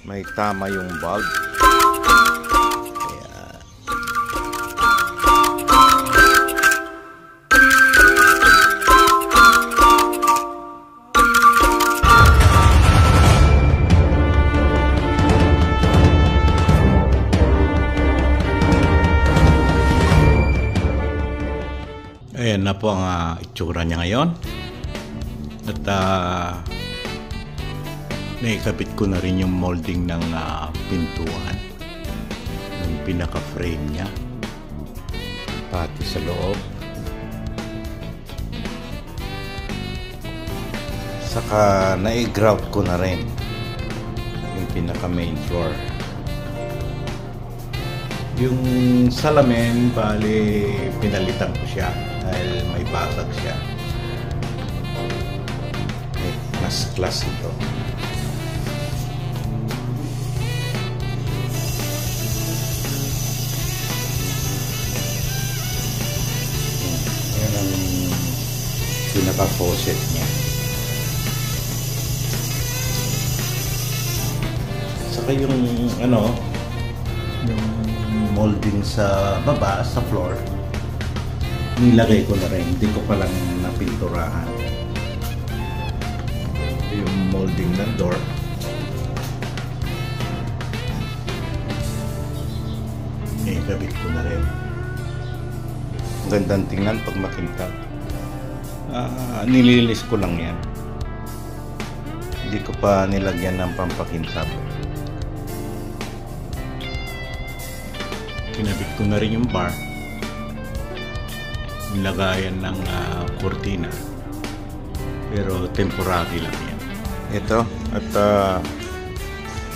may tama yung bulb. Ayan na po ang itsura niya ngayon. At naikabit ko na rin yung molding ng pintuan, yung pinaka-frame niya, pati sa loob. Saka na-grout ko na rin yung pinaka-main floor. Yung salamin, bali pinalitan ko siya dahil may basag siya. Mas class ito. Yan ang pinaka-faucet niya. Saka yung yung molding sa baba, sa floor, nilagay ko na rin. Hindi ko palang napinturahan. Yung molding ng door. Ikabit ko na rin. Gandang tingnan pag makintab. Nililis ko lang yan. Hindi ko pa nilagyan ng pampakintab. Kinabit ko na rin yung bar. Nilagayan ng kurtina. Pero temporary lang yan. Ito. At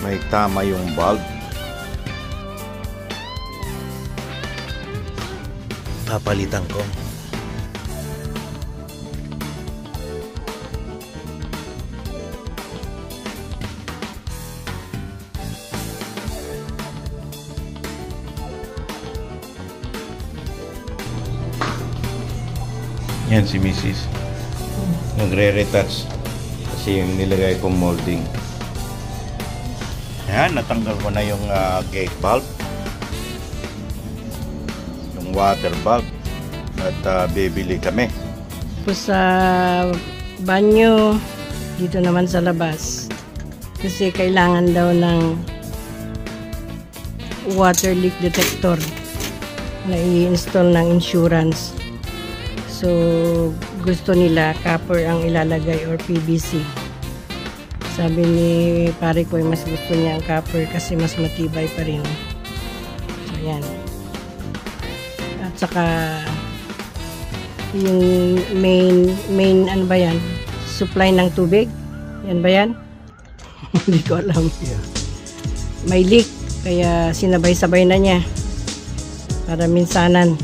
may tama yung bulb. Papalitan ko. Yan si Mrs. Nagre-retouch kasi yung nilagay kong molding. Yan, natanggal ko na yung gate bulb, yung water bulb, at bibili kami. Sa banyo, dito naman sa labas, kasi kailangan daw ng water leak detector na i-install ng insurance. So, gusto nila copper ang ilalagay or PVC. Sabi ni pare ko, mas gusto niya ang copper kasi mas matibay pa rin. So, yan. At saka, yung main ano ba yan? Supply ng tubig? Yan ba yan? Hindi ko alam. May leak, kaya sinabay-sabay na niya. Para minsanan.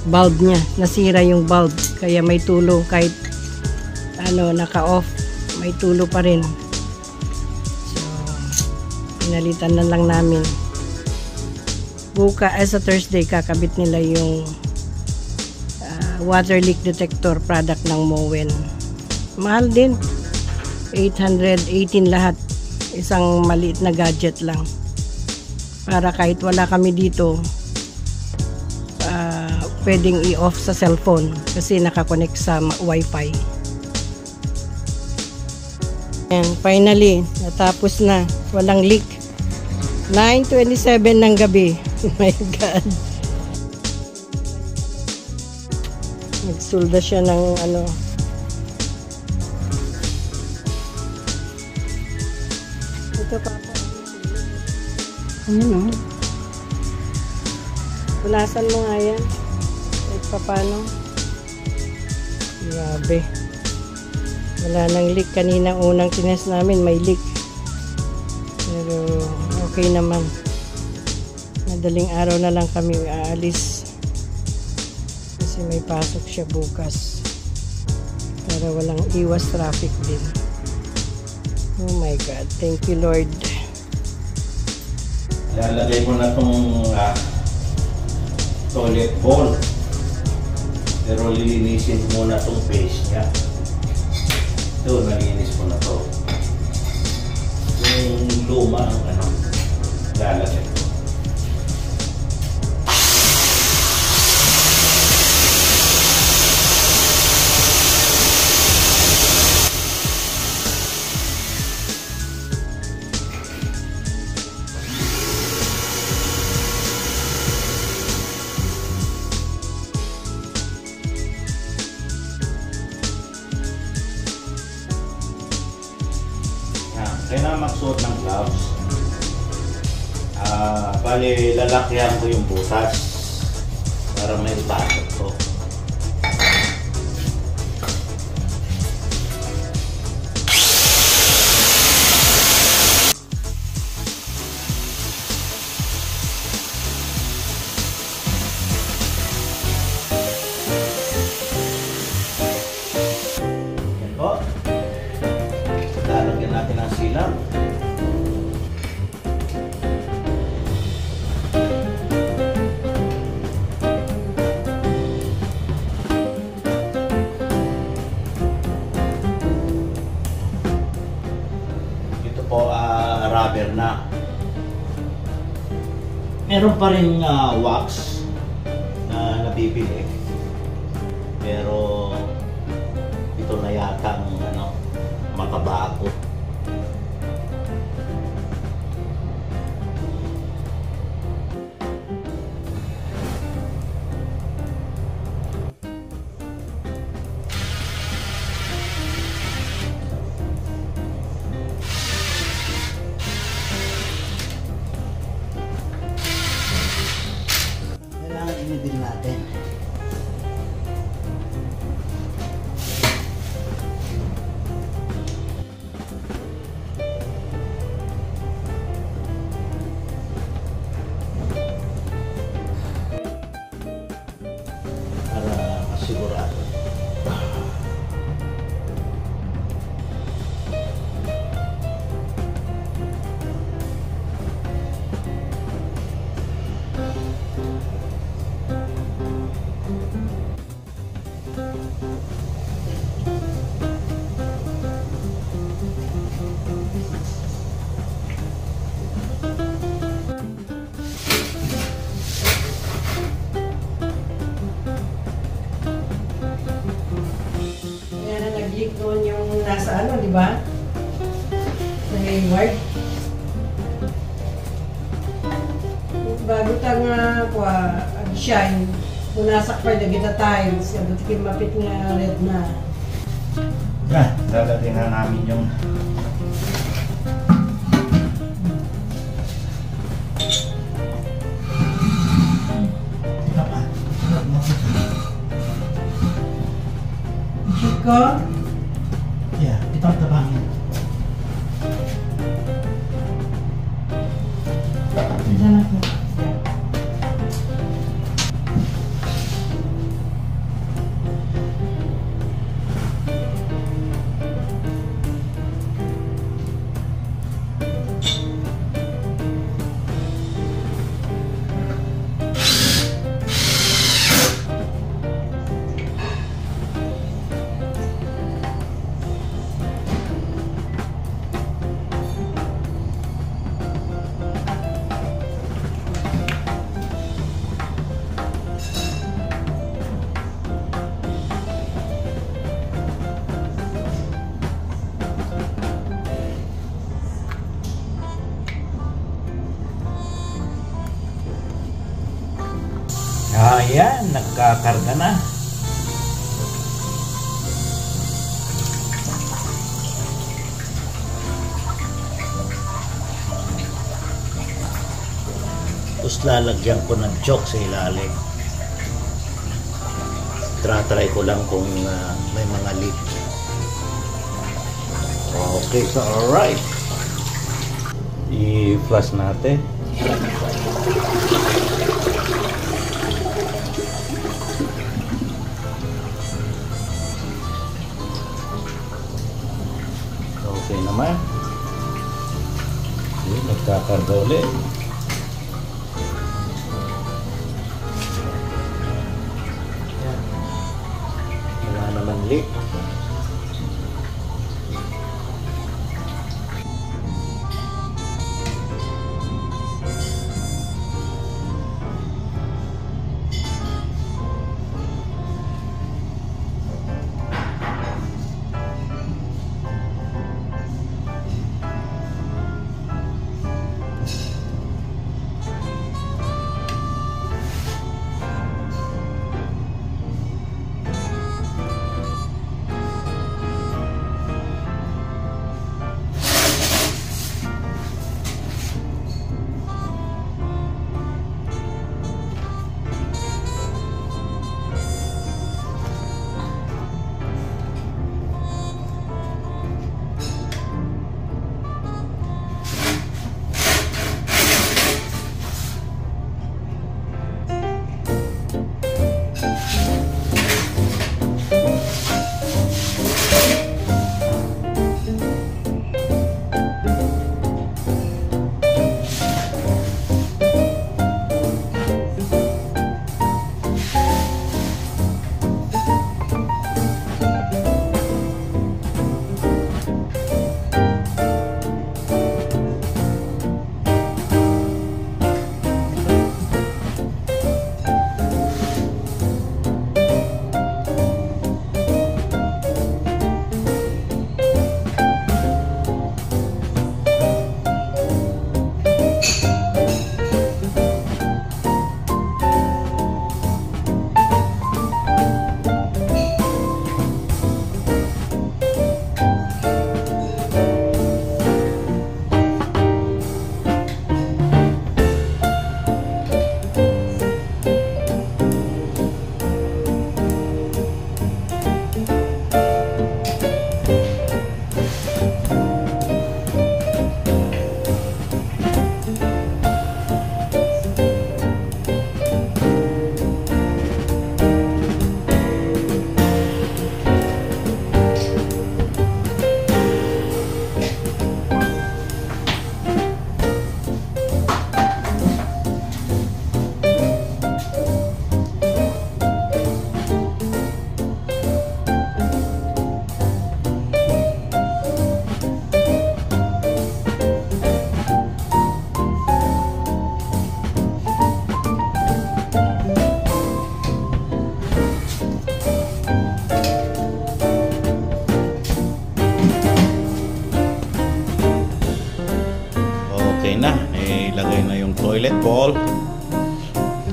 Bulb niya, nasira yung bulb, kaya may tulo kahit naka-off, may tulo pa rin. So, pinalitan na lang namin. Sa Thursday, kakabit nila yung water leak detector product ng Moen. Mahal din. 818 lahat. Isang maliit na gadget lang. Para kahit wala kami dito, pwedeng i-off sa cellphone kasi nakakonect sa wifi. And finally, natapos na. Walang leak. 9:27 ng gabi. Oh my God. Nagsulda siya ng Ito pa po. Punasan mo nga yan. Paano? Grabe. Wala nang leak. Kanina unang tines namin may leak. Pero okay naman. Madaling araw na lang kami aalis. Kasi may pasok siya bukas. Para walang iwas traffic din. Oh my God. Thank you, Lord. Lalagay ko na itong toilet bowl. Pero lilinisin muna itong base niya. Ito, nalinis ko na ito. guma ang ano, lalagay. Kailangan magsuot ng gloves. Bali, lalakyan ko yung butas para may batok ko. Yan po. Lalagyan natin ang silang. Ito po rubber na. Meron pa rin wax na nabibili. Pero ito na yata ang makabago. Kailangan inibig natin. Sigurado. Nag-leak noon yung nasa ano, di ba? Sa Hayward. Bago tang shine, punasak pa yung kita tiles, kabut kimapit nga red na. Yan, lalagyan na namin yung Ko? yeah, itong tabangin. Diyan ako. Ayan, nagkakarga na. Tapos lalagyan ko ng chalk sa ilalim. Try ko lang kung may mga leak. Okay, so alright. I-flush natin. Okay naman. Okay, nagkakarga ulit. Wala naman leak. okay na. Ilagay na yung toilet bowl.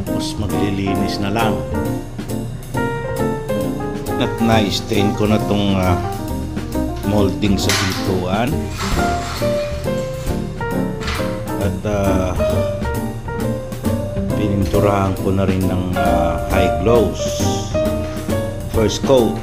Tapos maglilinis na lang. At na-stain ko na tong molding sa pintuan. At pininturahan ko na rin ng high gloss. First coat.